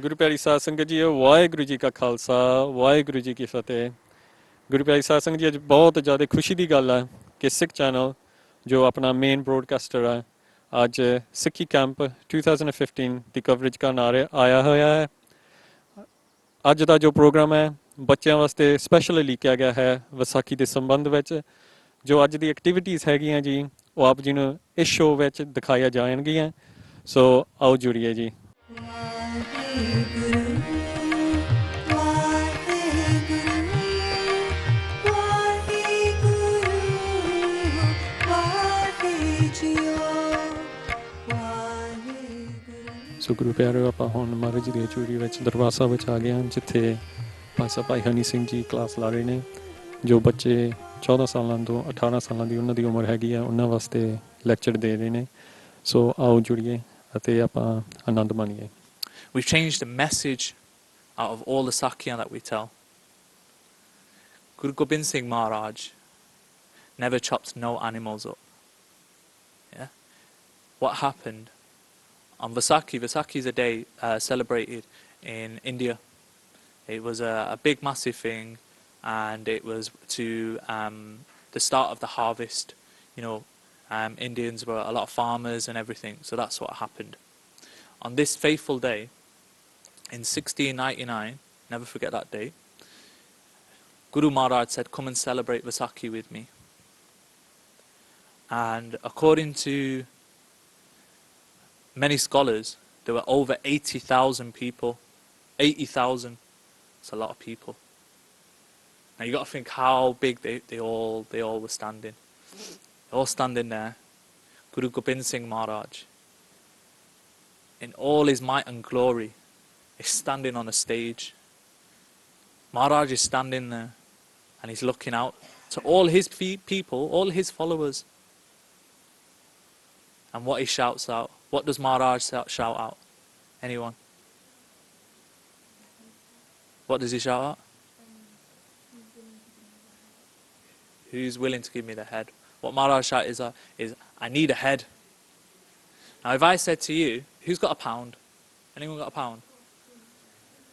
गुरु प्यारी साध संगत जी वाहिगुरु जी का खालसा वाहिगुरु जी की फतेह। गुरु प्यारी साध संगत जी अज बहुत ज़्यादा खुशी की गल है कि सिख चैनल जो अपना मेन ब्रॉडकास्टर है अज सिक्खी कैंप 2015 की कवरेज का नारे आया हुआ है। अज का जो प्रोग्राम है बच्चों वास्ते स्पैशल लिखा गया है विसाखी के संबंध में। जो अज की एक्टिविटीज़ हैगियां जी वो आप जी इस शो में दिखाई जाएगियां। सो आओ जुड़िए जी। सो गुरु प्यारे आप हम महाराज जी की चूड़ी में दरबार साहब आ गए हैं जिथे पासा भाई हनी सिंह जी क्लास ला रहे हैं। जो बच्चे 14 सालों तो 18 सालों की उन्होंने उम्र हैगी है उन्होंने वास्ते लैक्चर दे रहे हैं। सो आओ जुड़िए आप आनंद मानिए। We've changed the message out of all the Sakya that we tell. Guru Gobind Singh Maharaj never chopped no animals up. Yeah? What happened on Vaisakhi? Vaisakhi is a day celebrated in India. It was a big massive thing, and it was to the start of the harvest. You know, Indians were a lot of farmers and everything, so that's what happened. On this faithful day, in 1699, never forget that day, Guru Maharaj said, come and celebrate Vaisakhi with me. And according to many scholars, there were over 80,000 people. 80,000. It's a lot of people. Now you got to think how big they all were standing. They're all standing there. Guru Gobind Singh Maharaj, in all his might and glory, is standing on a stage. Maharaj is standing there and he's looking out to all his people, all his followers. And what he shouts out, what does Maharaj shout out? Anyone? What does he shout out? Who's willing to give me the head? What Maharaj shout is I need a head. Now if I said to you, who's got a pound? Anyone got a pound?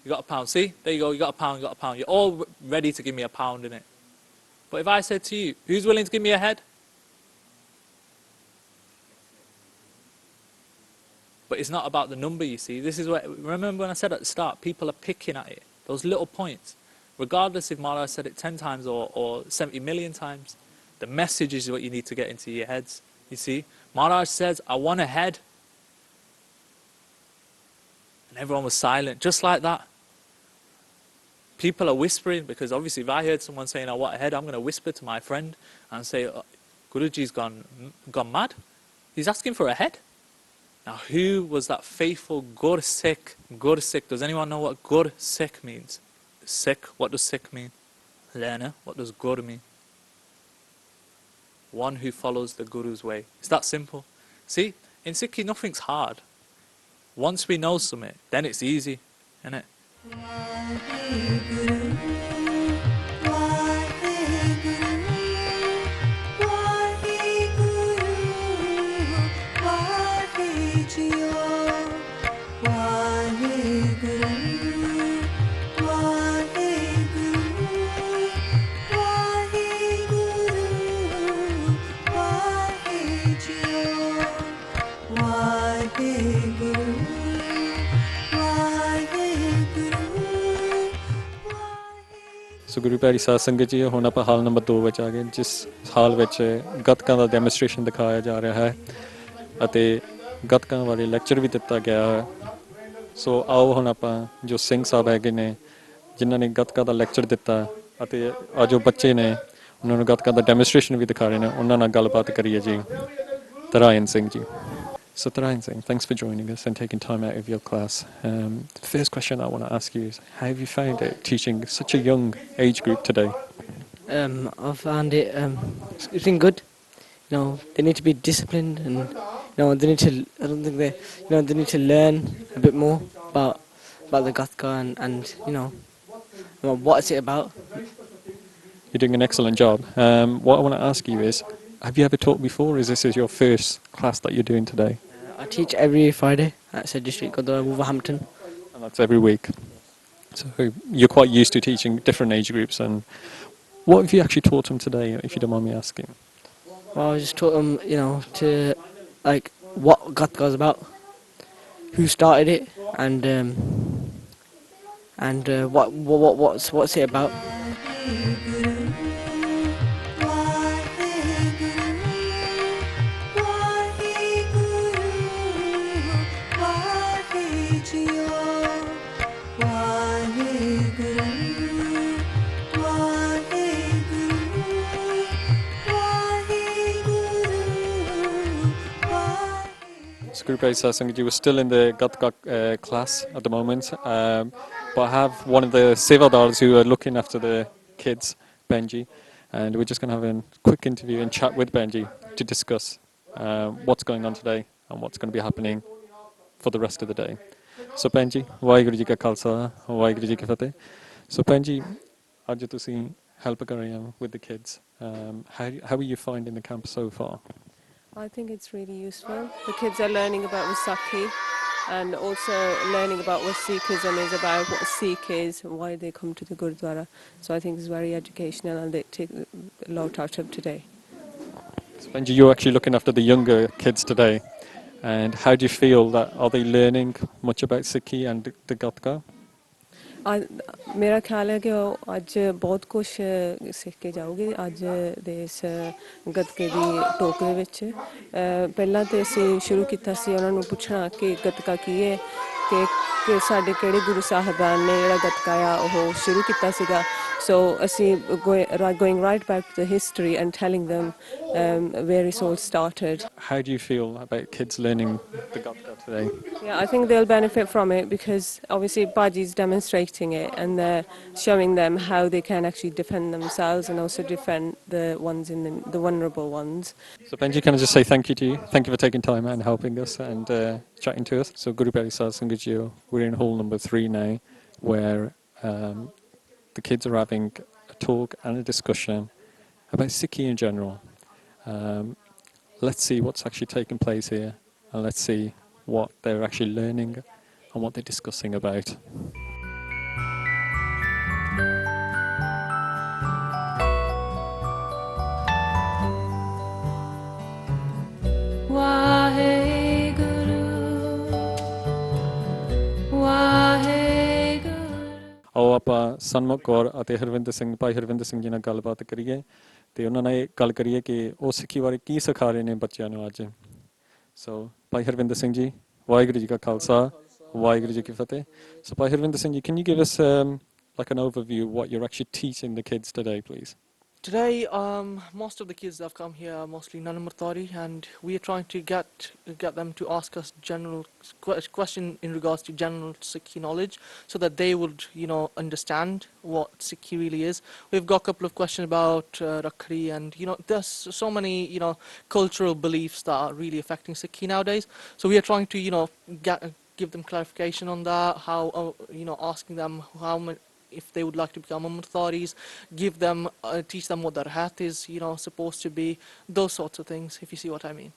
You got a pound. See? There you go. You got a pound, you got a pound. You're all ready to give me a pound, innit? But if I said to you, who's willing to give me a head? But it's not about the number, you see. This is what, remember when I said at the start, people are picking at it. Those little points. Regardless if Maharaj said it 10 times or 70 million times, the message is what you need to get into your heads. You see? Maharaj says, I want a head. And everyone was silent, just like that. People are whispering, because obviously if I heard someone saying, I want a head, I'm going to whisper to my friend and say, oh, Guruji's gone mad. He's asking for a head. Now who was that faithful Gur Sikh? Gur Sikh. Does anyone know what Gur Sikh means? Sikh, what does Sikh mean? Lena, what does Gur mean? One who follows the Guru's way. It's that simple. See, in Sikhi nothing's hard. Once we know something, then it's easy, isn't it? सो गुरु प्यारी साध संगत जी हुण आपां हाल number 2 विच आ गए जिस हाल विच गतकां दा डैमोनस्ट्रेशन दिखाया जा रहा है अते गतकां बारे लैक्चर भी दिता गया है। सो आओ हुण आपां जो सिंह साहब हैगे ने जिन्हां ने गतका दा लैक्चर दिता अते आ जो बच्चे ने ਉਹਨਾਂ ਨੂੰ ਗੱਤਕਾ ਦਾ ਡੈਮੋਨਸਟ੍ਰੇਸ਼ਨ ਵੀ ਦਿਖਾ ਰਹੇ ਨੇ ਉਹਨਾਂ ਨਾਲ ਗੱਲਬਾਤ ਕਰੀਏ ਜੀ Tarain Singh ji So Tarayan Singh, thanks for joining us and taking time out of your class. The first question I want to ask you is, how have you found it teaching such a young age group today? I found it's been good. You know, they need to be disciplined, and they need to. I don't think they need to learn a bit more about the Gatka and what's it about. You're doing an excellent job. What I want to ask you is, have you ever taught before, or is this your first class that you're doing today? I teach every Friday at Said District Gurdwara, Wolverhampton. And that's every week. So you're quite used to teaching different age groups. And what have you actually taught them today, if you don't mind me asking? Well, I just taught them, to like what Gatka is about, who started it, and what's it about. So Guru Praise Satsang, you were still in the Gatka class at the moment, but I have one of the Sevadars who are looking after the kids, Benji, and we're just going to have a quick interview and chat with Benji to discuss what's going on today and what's going to be happening for the rest of the day. So Benji, Vaheguru Ji Ka Khalsa, Vaheguru Ji Ki Fateh. So Benji, ਅੱਜ ਤੁਸੀਂ help ਕਰ ਰਹੇ ਹੋ with the kids. How are you finding the camp so far? I think it's really useful. The kids are learning about Vaisakhi and also learning about what Sikhism is about, what Sikh is, and why they come to the Gurdwara. So I think it's very educational and they take a lot out of today. So Benji, you're actually looking after the younger kids today. And how do you feel that, are they learning much about Sikhi and the Gatka? ਮੇਰਾ ਖਿਆਲ ਹੈ ਕਿ ਉਹ ਅੱਜ ਬਹੁਤ ਕੁਝ ਸਿੱਖ ਕੇ ਜਾਓਗੇ ਅੱਜ ਦੇ ਇਸ ਗੱਤਕੇ ਦੀ ਟੋਕ ਦੇ ਵਿੱਚ ਪਹਿਲਾਂ ਤੇ ਅਸੀਂ ਸ਼ੁਰੂ ਕੀਤਾ ਸੀ ਉਹਨਾਂ ਨੂੰ ਪੁੱਛਣਾ ਕਿ ਗੱਤਕਾ ਕੀ ਹੈ ਕਿ ਸਾਡੇ ਕਿਹੜੇ ਗੁਰੂ ਸਾਹਿਬਾਨ ਨੇ ਜਿਹੜਾ ਗੱਤਕਾ ਆ ਉਹ ਸ਼ੁਰੂ ਕੀਤਾ ਸੀਗਾ so ਅਸੀਂ going right back to the history and telling them where it all started. How do you feel about kids learning the Gatka today? Yeah, I think they'll benefit from it because obviously Baji's demonstrating it and they're showing them how they can actually defend themselves and also defend the ones in the vulnerable ones. So Benji, can I just say thank you to you? Thank you for taking time and helping us and chatting to us. So Guru Pari Sat Sangat Ji, we're in hall number 3 now, where the kids are having a talk and a discussion about Sikhi in general. Let's see what's actually taking place here and let's see what they're actually learning and what they're discussing about. ਆਓ ਆਪਾਂ ਸਨਮੁਖ ਕੌਰ ਅਤੇ ਹਰਵਿੰਦਰ ਸਿੰਘ ਭਾਈ ਹਰਵਿੰਦਰ ਸਿੰਘ ਜੀ ਨਾਲ ਗੱਲਬਾਤ ਕਰੀਏ ਤੇ ਉਹਨਾਂ ਨਾਲ ਇਹ ਗੱਲ ਕਰੀਏ ਕਿ ਉਹ ਸਿੱਖੀ ਬਾਰੇ ਕੀ ਸਿਖਾ ਰਹੇ ਨੇ ਬੱਚਿਆਂ ਨੂੰ ਅੱਜ ਸੋ ਭਾਈ ਹਰਵਿੰਦਰ ਸਿੰਘ ਜੀ ਵਾਹਿਗੁਰੂ ਜੀ ਕਾ ਖਾਲਸਾ ਵਾਹਿਗੁਰੂ ਜੀ ਕੀ ਫਤਿਹ so Bhai Harvinder Singh ji can you give us like an overview of what you're actually teaching the kids today please? Today, most of the kids that have come here are mostly Nanamurtari, and we are trying to get them to ask us general question in regards to general Sikhi knowledge, so that they would, understand what Sikhi really is. We've got a couple of questions about Rakhri, and there's so many, cultural beliefs that are really affecting Sikhi nowadays. So we are trying to, give them clarification on that. How, asking them how much. If they would like to become Amritharis, teach them what their hat is, supposed to be, those sorts of things, if you see what I mean.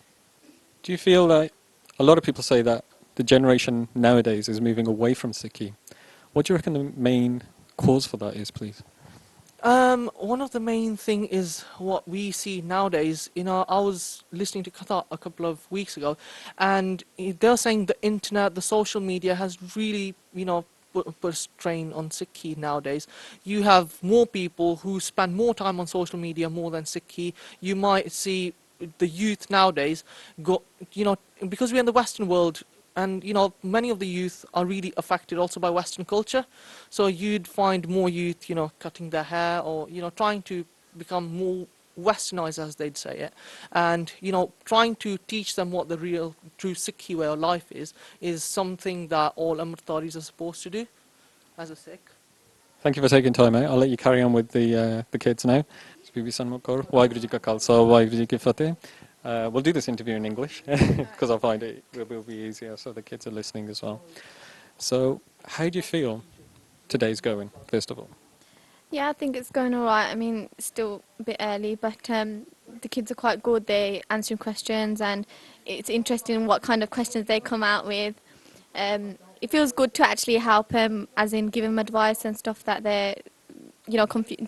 Do you feel that a lot of people say that the generation nowadays is moving away from Sikhi? What do you reckon the main cause for that is, please? One of the main thing is what we see nowadays. I was listening to Katha a couple of weeks ago, and they're saying the internet, the social media has really, put a strain on Sikhi nowadays. You have more people who spend more time on social media more than Sikhi. You might see the youth nowadays go, because we're in the Western world, and many of the youth are really affected also by Western culture. So you'd find more youth, cutting their hair or trying to become more westernized, as they'd say it, and trying to teach them what the real true Sikhi way of life is something that all Amritaris are supposed to do as a Sikh. Thank you for taking time out. I'll let you carry on with the kids now. Bibi Sanmukh Kaur, Waheguru Ji Ka Khalsa, Waheguru Ji Ki Fateh. We'll do this interview in English because I find it will be easier so the kids are listening as well. So, how do you feel today's going, first of all? Yeah, I think it's going all right. I mean, it's still a bit early, but the kids are quite good. They're answering questions, and it's interesting what kind of questions they come out with. It feels good to actually help them, as in give them advice and stuff that they're,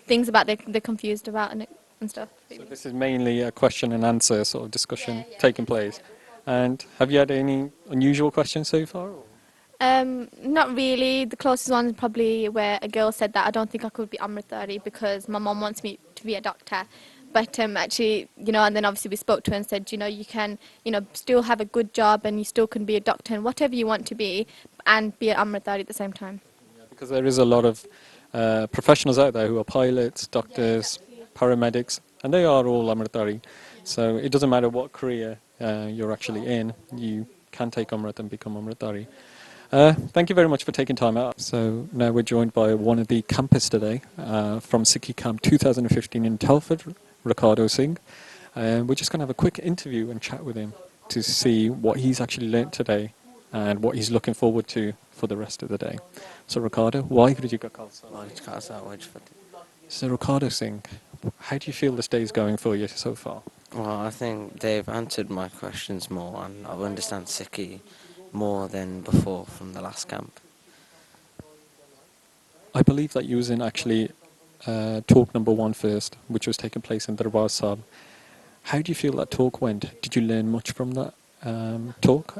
things about they're confused about and stuff. So this is mainly a question and answer sort of discussion taking place. And have you had any unusual questions so far? Not really. The closest one is probably where a girl said that I don't think I could be Amritari because my mom wants me to be a doctor. But actually, and then obviously we spoke to her and said, you can, still have a good job and you still can be a doctor and whatever you want to be and be an Amritari at the same time. Yeah, because there is a lot of professionals out there who are pilots, doctors, paramedics, and they are all Amritari. So it doesn't matter what career you're actually in, you can take Amrit and become Amritari. Thank you very much for taking time out. So now we're joined by one of the campers today from Sikhi Camp 2015 in Telford, Ricardo Singh. We're just going to have a quick interview and chat with him to see what he's actually learnt today and what he's looking forward to for the rest of the day. So Ricardo, Waheguru Ji Ka Khalsa. So Ricardo Singh, how do you feel this day is going for you so far? Well, I think they've answered my questions more and I understand Sikhi more than before from the last camp. I believe that you was in actually talk number 1 first, which was taking place in Darbar Sahib. How do you feel that talk went? Did you learn much from that talk?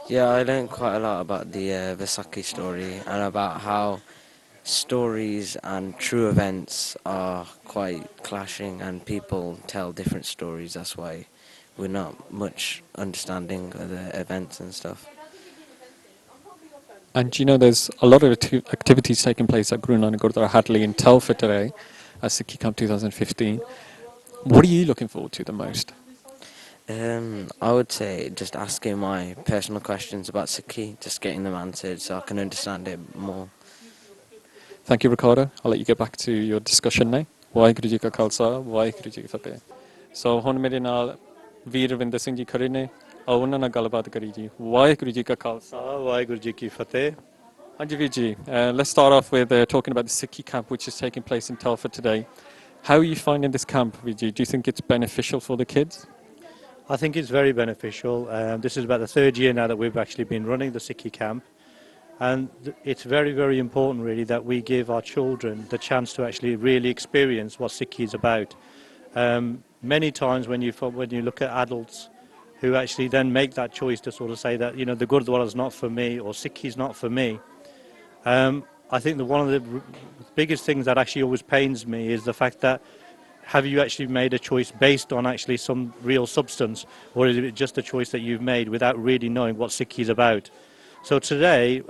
Yeah, I learned quite a lot about the Vaisakhi story and about how stories and true events are quite clashing and people tell different stories. That's why we're not much understanding of the events and stuff. And there's a lot of activities taking place at Guru Nanak Gurdwara Hatley in Telford today at Sikhi Camp 2015. What are you looking forward to the most? I would say just asking my personal questions about Sikhi, just getting them answered so I can understand it more. Thank you, Ricardo. I'll let you get back to your discussion now. Waheguru Ji Ka Khalsa, Waheguru Ji Ki Fateh. So, ਹੁਣ ਮੇਰੇ ਨਾਲ ਵੀਰ ਰਵਿੰਦਰ ਸਿੰਘ ਜੀ ਖੜੇ ਨੇ ਆਓ ਉਹਨਾਂ ਨਾਲ ਗੱਲਬਾਤ ਕਰੀ ਜੀ ਵਾਹਿਗੁਰੂ ਜੀ ਕਾ ਖਾਲਸਾ ਵਾਹਿਗੁਰੂ ਜੀ ਕੀ ਫਤਿਹ ਹਾਂਜੀ ਵੀਰ ਜੀ let's start off with talking about the Sikhi camp which is taking place in Telford today. How are you finding this camp, Vijay? Do you think it's beneficial for the kids? I think it's very beneficial. This is about the 3rd year now that we've actually been running the Sikhi camp, and it's very, very important really that we give our children the chance to actually really experience what Sikhi is about. Many times when you look at adults who actually then make that choice to sort of say that the Gurdwara is not for me or Sikhi is not for me, I think that one of the biggest things that actually always pains me is the fact that have you actually made a choice based on actually some real substance, or is it just a choice that you've made without really knowing what Sikhi is about? So today,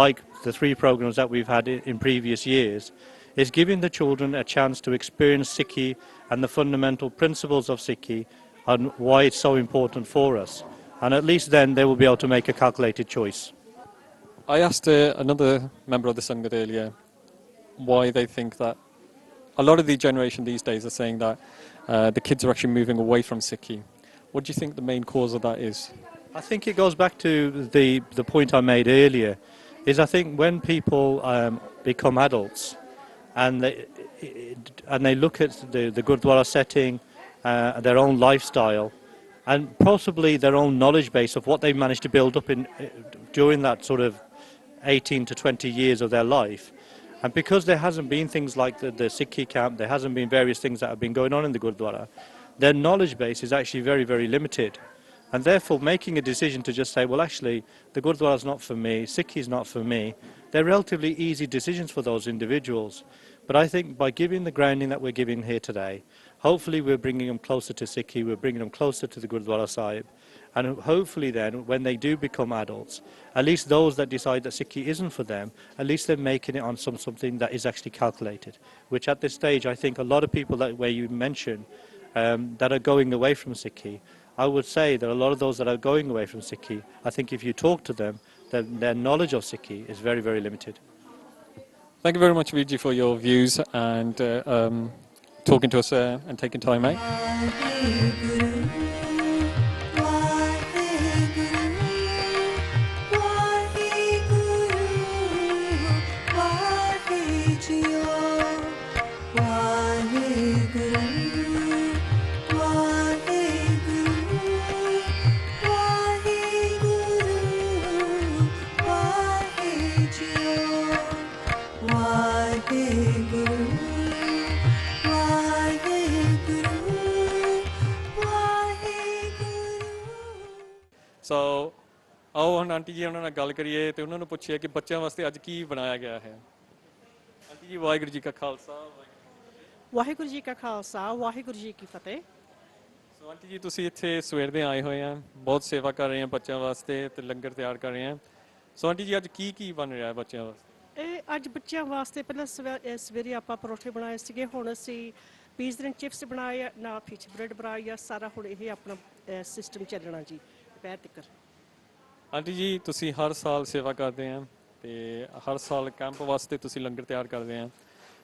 like the 3 programs that we've had in previous years, is giving the children a chance to experience Sikhi and the fundamental principles of Sikhi and why it's so important for us. And at least then they will be able to make a calculated choice. I asked another member of the Sangat earlier why they think that a lot of the generation these days are saying that the kids are actually moving away from Sikhi. What do you think the main cause of that is? I think it goes back to the point I made earlier, is I think when people become adults and they look at the Gurdwara setting, their own lifestyle, and possibly their own knowledge base of what they've managed to build up during that sort of 18 to 20 years of their life. And because there hasn't been things like the Sikhi camp, there hasn't been various things that have been going on in the Gurdwara, their knowledge base is actually very, very limited. And therefore making a decision to just say, well actually, the Gurdwara is not for me, Sikhi is not for me, they're relatively easy decisions for those individuals. But I think by giving the grounding that we're giving here today, hopefully we're bringing them closer to Sikhi, we're bringing them closer to the Gurdwara Sahib, and hopefully then when they do become adults, at least those that decide that Sikhi isn't for them, at least they're making it on something that is actually calculated, which at this stage I think a lot of people that where you mention that are going away from Sikhi, I would say that a lot of those that are going away from Sikhi, I think if you talk to them, then their knowledge of Sikhi is very, very limited. Thank you very much, Viji, for your views and talking to us and taking time out. ਸੋ ਆਓ ਹੁਣ aunty ਜੀ ਉਹਨਾਂ ਨਾਲ ਗੱਲ ਕਰੀਏ ਤੇ ਉਹਨਾਂ ਨੂੰ ਪੁੱਛੀਏ ਕਿ ਬੱਚਿਆਂ ਵਾਸਤੇ ਅੱਜ ਕੀ ਬਣਾਇਆ ਗਿਆ ਹੈ। ਆਂਟੀ ਜੀ ਵਾਹਿਗੁਰੂ ਜੀ ਕਾ ਖਾਲਸਾ ਵਾਹਿਗੁਰੂ ਜੀ ਕਾ ਖਾਲਸਾ ਵਾਹਿਗੁਰੂ ਜੀ ਕੀ ਫਤਿਹ। ਸੋ ਆਂਟੀ ਜੀ ਤੁਸੀਂ ਇੱਥੇ ਸਵੇਰ ਦੇ ਆਏ ਹੋਏ ਆ, ਬਹੁਤ ਸੇਵਾ ਕਰ ਰਹੇ ਆ ਬੱਚਿਆਂ ਵਾਸਤੇ ਤੇ ਲੰਗਰ ਤਿਆਰ ਕਰ ਰਹੇ ਆ। ਸੋ ਆਂਟੀ ਜੀ ਅੱਜ ਕੀ ਬਣ ਰਿਹਾ ਹੈ ਬੱਚਿਆਂ ਵਾਸਤੇ? ਇਹ ਅੱਜ ਬੱਚਿਆਂ ਵਾਸਤੇ ਪਹਿਲਾਂ ਸਵੇਰੇ ਆਪਾਂ ਪਰੌਠੇ ਬਣਾਏ ਸੀਗੇ, ਹੁਣ ਅਸੀਂ ਪੀਸ ਐਂਡ ਚਿਪਸ ਬਣਾਏ, ਨਾਲ ਫਿਸ਼ ਬ੍ਰੈਡ ਬਣਾਈ ਆ। ਸਾਰਾ ਹੁਣ ਇਹ ਆਪਣਾ ਸਿਸਟਮ ਚੱਲਣਾ ਜੀ ਦੁਪਹਿਰ ਤੱਕ। ਆਂਟੀ ਜੀ ਤੁਸੀਂ ਹਰ ਸਾਲ ਸੇਵਾ ਕਰਦੇ ਆ ਤੇ ਹਰ ਸਾਲ ਕੈਂਪ ਵਾਸਤੇ ਤੁਸੀਂ ਲੰਗਰ ਤਿਆਰ ਕਰਦੇ ਆ,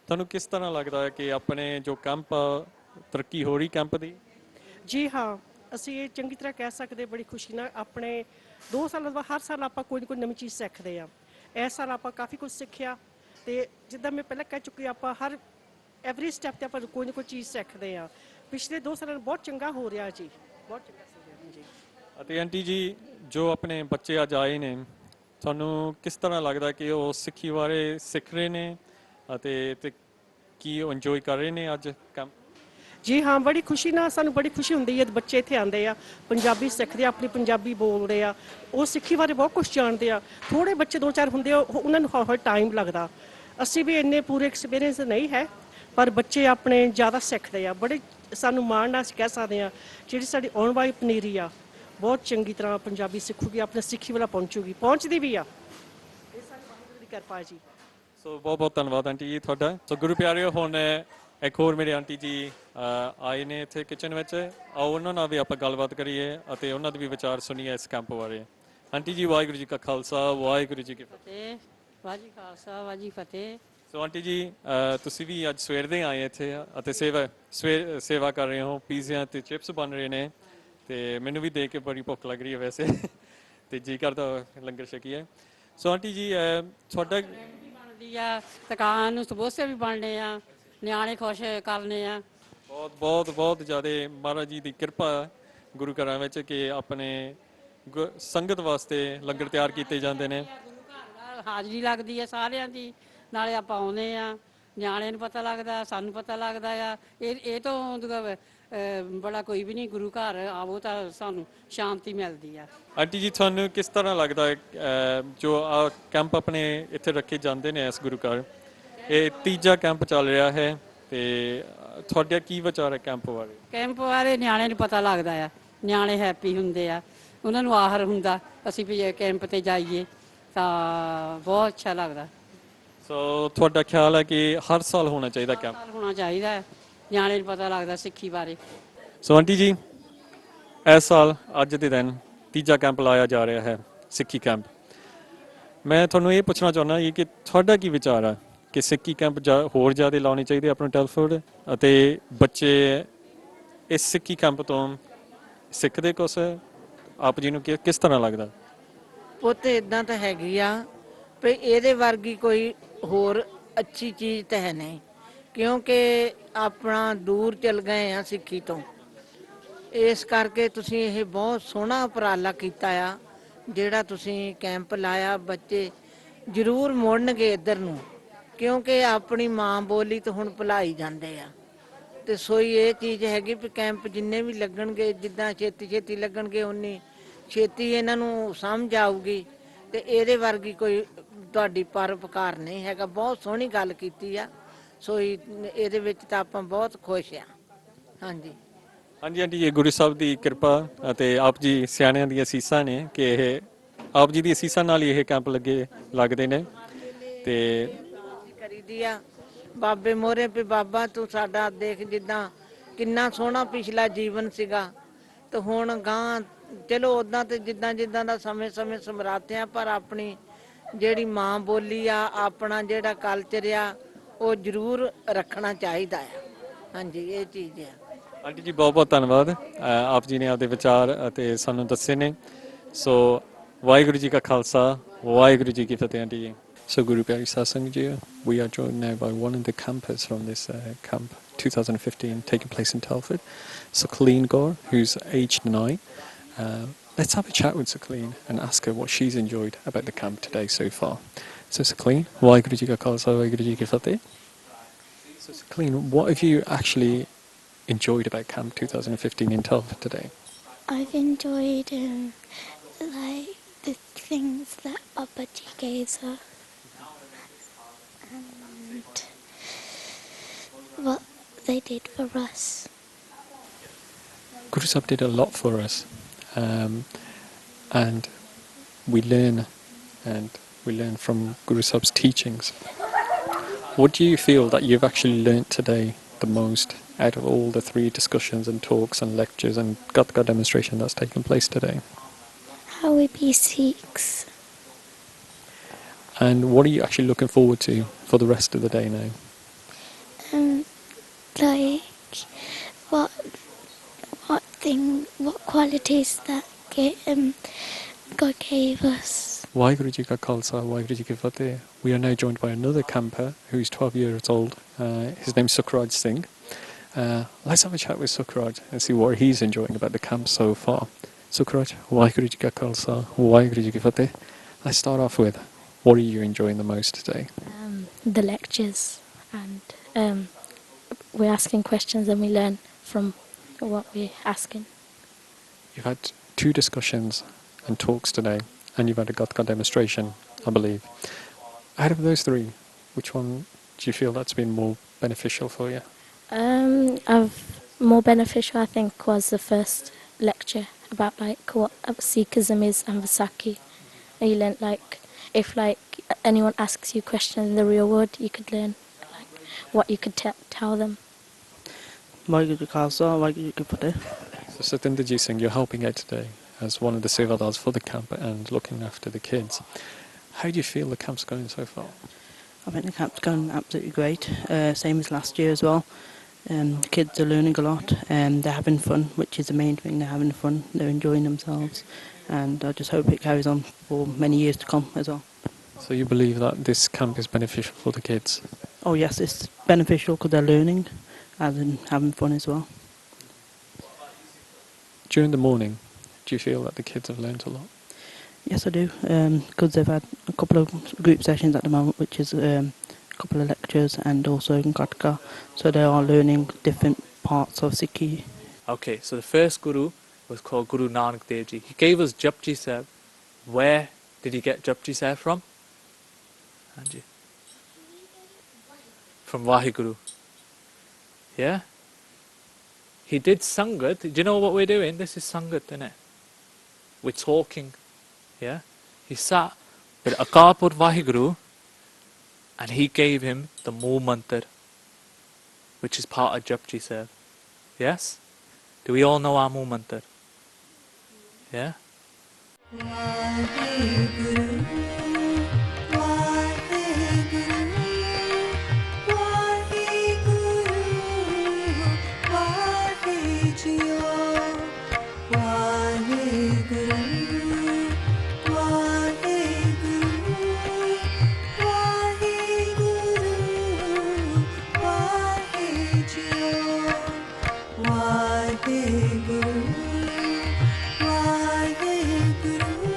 ਤੁਹਾਨੂੰ ਕਿਸ ਤਰ੍ਹਾਂ ਲੱਗਦਾ ਹੈ ਕਿ ਆਪਣੇ ਜੋ ਕੈਂਪ ਤਰੱਕੀ ਹੋ ਰਹੀ ਕੈਂਪ ਦੀ? ਜੀ ਹਾਂ, ਅਸੀਂ ਇਹ ਚੰਗੀ ਤਰ੍ਹਾਂ ਕਹਿ ਸਕਦੇ ਬੜੀ ਖੁਸ਼ੀ ਨਾਲ। ਆਪਣੇ 2 ਸਾਲਾਂ ਬਾਅਦ ਹਰ ਸਾਲ ਆਪਾਂ ਕੋਈ ਨਾ ਕੋਈ ਨਵੀਂ ਚੀਜ਼ ਸਿੱਖਦੇ ਆ। ਇਸ ਸਾਲ ਆਪਾਂ ਕਾਫੀ ਕੁਝ ਸਿੱਖਿਆ ਤੇ ਜਿੱਦਾਂ ਮੈਂ ਪਹਿਲਾਂ ਕਹਿ ਚੁੱਕੀ, ਆਪਾਂ ਹਰ ਐਵਰੀ ਸਟੈਪ ਤੇ ਆਪਾਂ ਕੋਈ ਨਾ ਕੋਈ ਚੀਜ਼ ਸਿੱਖਦੇ ਆ। ਪਿਛਲੇ 2 ਸਾਲਾਂ ਨੂੰ ਬਹੁਤ ਚੰਗਾ ਹੋ ਰਿਹਾ ਜੀ, ਬਹੁਤ ਚੰਗਾ ਹੋ ਰਿਹਾ ਜੀ। ਅਤੇ ਆਂਟੀ ਜੀ ਜੋ ਆਪਣੇ ਬੱਚੇ ਅੱਜ ਆਏ ਨੇ, ਤੁਹਾਨੂੰ ਕਿਸ ਤਰ੍ਹਾਂ ਲੱਗਦਾ ਕਿ ਉਹ ਸਿੱਖੀ ਬਾਰੇ ਸਿੱਖ ਰਹੇ ਨੇ ਅਤੇ ਕੀ ਉਹ ਇੰਜੋਏ ਕਰ ਰਹੇ ਨੇ ਅੱਜ ਕੰਮ? ਜੀ ਹਾਂ, ਬੜੀ ਖੁਸ਼ੀ ਨਾਲ ਸਾਨੂੰ ਬੜੀ ਖੁਸ਼ੀ ਹੁੰਦੀ ਹੈ ਬੱਚੇ ਇੱਥੇ ਆਉਂਦੇ ਆ, ਪੰਜਾਬੀ ਸਿੱਖਦੇ ਆ, ਆਪਣੀ ਪੰਜਾਬੀ ਬੋਲਦੇ ਆ, ਉਹ ਸਿੱਖੀ ਬਾਰੇ ਬਹੁਤ ਕੁਝ ਜਾਣਦੇ ਆ। ਥੋੜ੍ਹੇ ਬੱਚੇ 2-4 ਹੁੰਦੇ ਆ, ਉਹਨਾਂ ਨੂੰ ਹੌਲੀ ਟਾਈਮ ਲੱਗਦਾ। ਅਸੀਂ ਵੀ ਇੰਨੇ ਪੂਰੇ ਐਕਸਪੀਰੀਅੰਸ ਨਹੀਂ ਹੈ, ਪਰ ਬੱਚੇ ਆਪਣੇ ਜ਼ਿਆਦਾ ਸਿੱਖਦੇ ਆ। ਬੜੇ ਸਾਨੂੰ ਮਾਣ ਨਾਲ ਅਸੀਂ ਕਹਿ ਸਕਦੇ ਆ ਜਿਹੜੀ ਸਾਡੀ ਆਉਣ ਵਾਲੀ ਪਨੀਰੀ ਆ ਬਹੁਤ ਚੰਗੀ ਤਰ੍ਹਾਂ ਪੰਜਾਬੀ ਸਿੱਖੂਗੀ, ਆਪਣੇ ਸਿੱਖੀ ਵਾਲਾ ਪਹੁੰਚੂਗੀ, ਪਹੁੰਚਦੀ ਵੀ ਆ। ਇਹ ਸਾਡੀ ਵਾਹਿਗੁਰੂ ਦੀ ਕਿਰਪਾ ਜੀ। ਸੋ ਬਹੁਤ ਬਹੁਤ ਧੰਨਵਾਦ ਆਂਟੀ ਜੀ ਤੁਹਾਡਾ। ਸੋ ਗੁਰੂ ਪਿਆਰਿਓ, ਹੁਣ ਇੱਕ ਹੋਰ ਮੇਰੇ ਆਂਟੀ ਜੀ ਆਏ ਨੇ ਇੱਥੇ ਕਿਚਨ ਵਿੱਚ, ਆਓ ਉਹਨਾਂ ਨਾਲ ਵੀ ਆਪਾਂ ਗੱਲਬਾਤ ਕਰੀਏ ਅਤੇ ਉਹਨਾਂ ਦੇ ਵੀ ਵਿਚਾਰ ਸੁਣੀਏ ਇਸ ਕੈਂਪ ਬਾਰੇ। ਆਂਟੀ ਜੀ ਵਾਹਿਗੁਰੂ ਜੀ ਕਾ ਖਾਲਸਾ ਵਾਹਿਗੁਰੂ ਜੀ ਕੀ ਫਤਿਹ। ਵਾਹਿਗੁਰੂ ਜੀ ਖਾਲਸਾ ਵਾਹਿਗੁਰੂ ਜੀ ਫਤਿਹ। ਸੋ ਆਂਟੀ ਜੀ ਤੁਸੀਂ ਵੀ ਅੱਜ ਸਵੇਰ ਦੇ ਆਏ ਇੱਥੇ ਅਤੇ ਸੇਵਾ ਕਰ ਰਹੇ ਹੋ, ਪੀਜ਼ਿਆਂ ਤੇ ਚਿਪਸ ਬਣ ਰਹੇ ਨੇ ਤੇ ਮੈਨੂੰ ਵੀ ਦੇਖ ਕੇ ਬੜੀ ਭੁੱਖ ਲੱਗ ਰਹੀ ਹੈ ਵੈਸੇ ਤੇ ਜੀ ਕਰਦਾ ਲੰਗਰ ਛਕੀਏ। ਸੋ ਆਂਟੀ ਜੀ ਤੁਹਾਡਾ ਬਣਦੀ ਆ, ਦੁਕਾਨ ਨੂੰ ਸਮੋਸੇ ਵੀ ਬਣਨੇ ਆ, ਨਿਆਣੇ ਖੁਸ਼ ਕਰਨੇ ਆ। ਬਹੁਤ ਬਹੁਤ ਬਹੁਤ ਜ਼ਿਆਦਾ ਮਹਾਰਾਜ ਜੀ ਦੀ ਕਿਰਪਾ ਗੁਰੂ ਘਰਾਂ ਵਿੱਚ ਕਿ ਆਪਣੇ ਸੰਗਤ ਵਾਸਤੇ ਲੰਗਰ ਤਿਆਰ ਕੀਤੇ ਜਾਂਦੇ ਨੇ। ਹਾਜ਼ਰੀ ਲੱਗਦੀ ਆ ਸਾਰਿਆਂ ਦੀ, ਨਾਲੇ ਆਪਾਂ ਆਉਂਦੇ ਆ, ਨਿਆਣੇ ਨੂੰ ਪਤਾ ਲੱਗਦਾ, ਸਾਨੂੰ ਪਤਾ ਲੱਗਦਾ ਆ। ਇਹ ਤੋਂ ਬੜਾ ਕੋਈ ਵੀ ਨਹੀਂ। ਗੁਰੂ ਘਰ ਆਵੋ ਤਾਂ ਸਾਨੂੰ ਸ਼ਾਂਤੀ ਮਿਲਦੀ ਆ। ਆਂਟੀ ਜੀ ਤੁਹਾਨੂੰ ਕਿਸ ਤਰ੍ਹਾਂ ਲੱਗਦਾ ਹੈ ਜੋ ਕੈਂਪ ਆਪਣੇ ਇੱਥੇ ਰੱਖੇ ਜਾਂਦੇ ਨੇ ਇਸ ਗੁਰੂ ਘਰ, ਇਹ ਤੀਜਾ ਕੈਂਪ ਚੱਲ ਰਿਹਾ ਹੈ ਤੇ ਤੁਹਾਡਾ ਕੀ ਵਿਚਾਰ ਹੈ ਕੈਂਪ ਬਾਰੇ? ਕੈਂਪ ਬਾਰੇ ਨਿਆਣੇ ਨੂੰ ਪਤਾ ਲੱਗਦਾ ਆ, ਨਿਆਣੇ ਹੈਪੀ ਹੁੰਦੇ ਆ, ਉਹਨਾਂ ਨੂੰ ਆਹਰ ਹੁੰਦਾ ਅਸੀਂ ਵੀ ਕੈਂਪ ਤੇ ਜਾਈਏ ਤਾਂ ਬਹੁਤ ਅੱਛਾ ਲੱਗਦਾ। ਸੋ ਤੁਹਾਡਾ ਖਿਆਲ ਹੈ ਕਿ ਹਰ ਸਾਲ ਹੋਣਾ ਚਾਹੀਦਾ ਕੈਂਪ? ਹਰ ਸਾਲ ਹੋਣਾ ਚਾਹੀਦਾ ਹੈ, ਨਿਆਣੇ ਨੂੰ ਪਤਾ ਲੱਗਦਾ ਸਿੱਖੀ ਬਾਰੇ। ਸੋ ਆਂਟੀ ਜੀ ਇਸ ਸਾਲ ਅੱਜ ਦੇ ਦਿਨ ਤੀਜਾ ਕੈਂਪ ਲਾਇਆ ਜਾ ਰਿਹਾ ਹੈ, ਸਿੱਖੀ ਕੈਂਪ। ਮੈਂ ਤੁਹਾਨੂੰ ਇਹ ਪੁੱਛਣਾ ਚਾਹੁੰਦਾ ਕਿ ਤੁਹਾਡਾ ਕੀ ਵਿਚਾਰ ਹੈ ਕਿ ਸਿੱਖੀ ਕੈਂਪ ਹੋਰ ਜ਼ਿਆਦਾ ਲਾਉਣੇ ਚਾਹੀਦੇ ਆਪਣੇ ਟੈਲਫੋਰਡ ਅਤੇ ਬੱਚੇ ਇਸ ਸਿੱਖੀ ਕੈਂਪ ਤੋਂ ਸਿੱਖਦੇ ਕੁਛ? ਆਪ ਜੀ ਨੂੰ ਕਿਸ ਤਰ੍ਹਾਂ ਲੱਗਦਾ? ਪੁੱਤ ਇਦਾਂ ਤਾਂ ਹੈਗੀ ਆ ਵੀ ਇਹਦੇ ਵਰਗੀ ਕੋਈ ਹੋਰ ਅੱਛੀ ਚੀਜ਼ ਤਾਂ ਹੈ ਨਹੀਂ, ਕਿਉਂਕਿ ਆਪਣਾ ਦੂਰ ਚਲ ਗਏ ਆ ਸਿੱਖੀ ਤੋਂ। ਇਸ ਕਰਕੇ ਤੁਸੀਂ ਇਹ ਬਹੁਤ ਸੋਹਣਾ ਉਪਰਾਲਾ ਕੀਤਾ ਆ ਜਿਹੜਾ ਤੁਸੀਂ ਕੈਂਪ ਲਾਇਆ। ਬੱਚੇ ਜ਼ਰੂਰ ਮੁੜਨਗੇ ਇੱਧਰ ਨੂੰ, ਕਿਉਂਕਿ ਆਪਣੀ ਮਾਂ ਬੋਲੀ ਤਾਂ ਹੁਣ ਭੁਲਾਈ ਜਾਂਦੇ ਆ। ਤੇ ਸੋਈ ਇਹ ਚੀਜ਼ ਹੈਗੀ ਵੀ ਕੈਂਪ ਜਿੰਨੇ ਵੀ ਲੱਗਣਗੇ, ਜਿੱਦਾਂ ਛੇਤੀ ਲੱਗਣਗੇ ਉਨੀ ਛੇਤੀ ਇਹਨਾਂ ਨੂੰ ਸਮਝ ਆਊਗੀ। ਤੇ ਇਹਦੇ ਵਰਗੀ ਕੋਈ ਤੁਹਾਡੀ ਪਰਉਪਕਾਰ ਨਹੀਂ ਹੈਗਾ। ਬਹੁਤ ਸੋਹਣੀ ਗੱਲ ਕੀਤੀ ਆ, ਸੋਈ ਇਹਦੇ ਵਿੱਚ ਤਾਂ ਆਪਾਂ ਬਹੁਤ ਖੁਸ਼ ਆ। ਹਾਂਜੀ ਹਾਂਜੀ ਆਂਟੀ ਇਹ ਗੁਰੂ ਸਾਹਿਬ ਦੀ ਕਿਰਪਾ ਅਤੇ ਆਪ ਜੀ ਸਿਆਣਿਆਂ ਦੀਆਂ ਅਸੀਸਾਂ ਨੇ ਕਿ ਇਹ ਆਪ ਜੀ ਦੀ ਅਸੀਸਾਂ ਨਾਲ ਹੀ ਇਹ ਕੈਂਪ ਲੱਗਦੇ ਨੇ ਤੇ ਕਰੀਦੀ ਆ ਬਾਬੇ ਮੋਹਰੇ ਵੀ ਬਾਬਾ ਤੂੰ ਸਾਡਾ ਦੇਖ ਜਿੱਦਾਂ ਕਿੰਨਾ ਸੋਹਣਾ ਪਿਛਲਾ ਜੀਵਨ ਸੀਗਾ ਤੇ ਹੁਣ ਗਾਂ ਚਲੋ ਉਦਾਂ ਤੇ ਜਿੱਦਾਂ ਜਿੱਦਾਂ ਦਾ ਸਮੇਂ ਸਮੇਂ ਸਮਰਾਥਿਆ ਪਰ ਆਪਣੀ ਜਿਹੜੀ ਮਾਂ ਬੋਲੀ ਆ ਆਪਣਾ ਜਿਹੜਾ ਕਲਚਰ ਆ ਉਹ ਜ਼ਰੂਰ ਰੱਖਣਾ ਚਾਹੀਦਾ ਆ ਹਾਂਜੀ ਇਹ ਚੀਜ਼ ਆ ਆਂਟੀ ਜੀ ਬਹੁਤ ਬਹੁਤ ਧੰਨਵਾਦ ਆਪ ਜੀ ਨੇ ਆਪਦੇ ਵਿਚਾਰ ਅਤੇ ਸਾਨੂੰ ਦੱਸੇ ਨੇ ਸੋ ਵਾਹਿਗੁਰੂ ਜੀ ਕਾ ਖਾਲਸਾ ਵਾਹਿਗੁਰੂ ਜੀ ਕੀ ਫਤਿਹ ਆਂਟੀ ਜੀ So Guru Pyari Satsang Ji, we are joined now by one of the campers from this camp 2015 taking place in Telford, Sakleen Gaur, who's aged 9. Let's have a chat with Sakleen and ask her what she's enjoyed about the camp today so far. So Sakleen, Waheguru Ji Ka Khalsa, Waheguru Ji Ki Fateh. So Sakleen, what have you actually enjoyed about Camp 2015 in Telford today? I've enjoyed like the things that Papa Ji gave us and what they did for us. Guru Sahib did a lot for us, and we learn from Guru Sahib's teachings. What do you feel that you've actually learnt today the most out of all the 3 discussions and talks and lectures and Gatka demonstration that's taken place today? How we be Sikhs. And what are you actually looking forward to for the rest of the day now? Like what qualities that God gave us. Waheguru Ji Ka Khalsa, Waheguru Ji Ki Fateh. We are now joined by another camper who's 12 years old. His name's Sukraj Singh. Let's have a chat with Sukraj and see what he's enjoying about the camp so far. Sukraj, Waheguru Ji Ka Khalsa, Waheguru Ji Ki Fateh. Let's start off with, what are you enjoying the most today? The lectures, and we're asking questions and we learn from what we're asking. You've had 2 discussions and talks today, and you've had a Gatka demonstration, I believe. Out of those 3, which one do you feel that's been more beneficial for you? More beneficial, I think, was the first lecture about like what Sikhism is and Vaisakhi. You learnt like if like anyone asks you questions in the real world, you could learn like what you could tell them. Waheguru Ji Ka Khalsa, Waheguru Ji Ki Fateh. So Satinderjit Singh, you're helping out today as one of the sevadars for the camp and looking after the kids. How do you feel the camp's going so far? I think the camp's going absolutely great, same as last year as well. The kids are learning a lot and they're having fun, which is the main thing. They're having fun, they're enjoying themselves, and I just hope it carries on for many years to come as well. So you believe that this camp is beneficial for the kids? Oh yes, it's beneficial because they're learning and having fun as well. During the morning, do you feel that the kids have learnt a lot? Yes, I do, because they've had a couple of group sessions at the moment, which is a couple of lectures and also Gatka, so they are learning different parts of Sikhi. Okay, so the first Guru was called Guru Nanak Dev Ji. He gave us Japji Sahib. Where did he get Japji Sahib from? Anji. From Waheguru. Yeah? He did Sangat. Do you know what we're doing? This is Sangat, isn't it? We're talking. Yeah? He sat with Akapur Waheguru and he gave him the Mool Mantar, which is part of Japji Sahib. Yes? Do we all know our Mool Mantar? Yeah? Waheguru, Waheguru, Waheguru.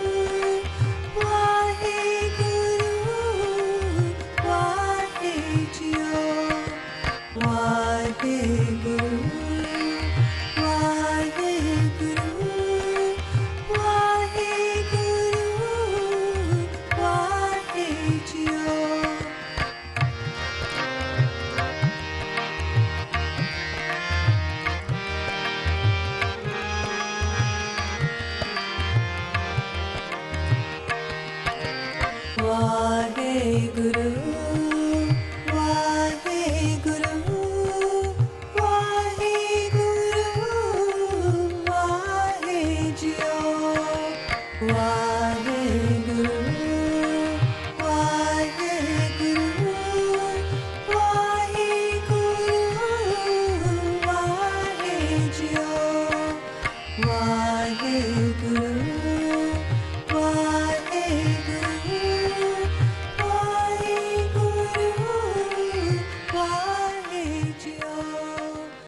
Waheguru, Waheguru, Waheguru.